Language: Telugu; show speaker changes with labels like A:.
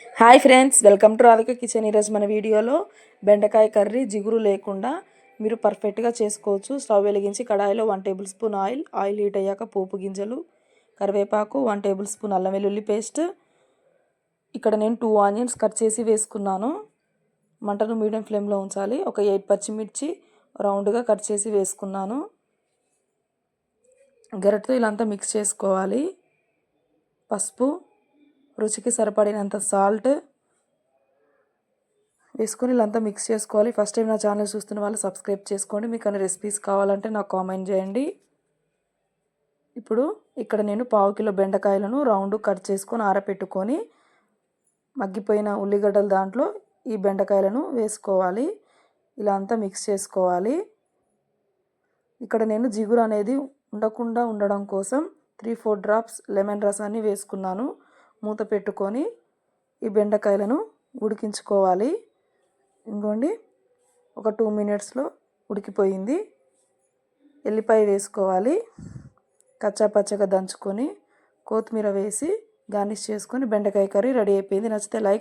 A: Hi friends, welcome to Radhika kitchen. ఈరోజు మన వీడియోలో బెండకాయ కర్రీ జిగురు లేకుండా మీరు పర్ఫెక్ట్గా చేసుకోవచ్చు. స్టవ్ వెలిగించి కడాయిలో 1 టేబుల్ స్పూన్ ఆయిల్ హీట్ అయ్యాక పోపు గింజలు, కరివేపాకు, 1 టేబుల్ స్పూన్ అల్లం వెల్లుల్లి పేస్ట్. ఇక్కడ నేను 2 ఆనియన్స్ కట్ చేసి వేసుకున్నాను. మంటను మీడియం ఫ్లేమ్లో ఉంచాలి. ఒక 8 పచ్చిమిర్చి రౌండ్గా కట్ చేసి వేసుకున్నాను. గరిటెతో ఇలా అంతా మిక్స్ చేసుకోవాలి. పసుపు, రుచికి సరిపడినంత సాల్ట్ వేసుకొని ఇలా అంతా మిక్స్ చేసుకోవాలి. ఫస్ట్ టైం నా ఛానల్ చూస్తున్న వాళ్ళు సబ్స్క్రైబ్ చేసుకోండి. మీకు అన్ని రెసిపీస్ కావాలంటే నాకు కామెంట్ చేయండి. ఇప్పుడు ఇక్కడ నేను 1/2 కిలో బెండకాయలను రౌండ్ కట్ చేసుకొని ఆరబెట్టుకొని మగ్గిపోయిన ఉల్లిగడ్డలు దాంట్లో ఈ బెండకాయలను వేసుకోవాలి. ఇలా అంతా మిక్స్ చేసుకోవాలి. ఇక్కడ నేను జిగురు అనేది ఉండకుండా ఉండడం కోసం 3-4 డ్రాప్స్ లెమన్ రసాన్ని వేసుకున్నాను. మూత పెట్టుకొని ఈ బెండకాయలను ఉడికించుకోవాలి. ఇంకోండి, ఒక 2 మినిట్స్లో ఉడికిపోయింది. ఎల్లిపాయ వేసుకోవాలి. కచ్చా పచ్చగా దంచుకొని కొత్తిమీర వేసి గార్నిష్ చేసుకొని బెండకాయ కర్రీ రెడీ అయిపోయింది. నచ్చితే లైక్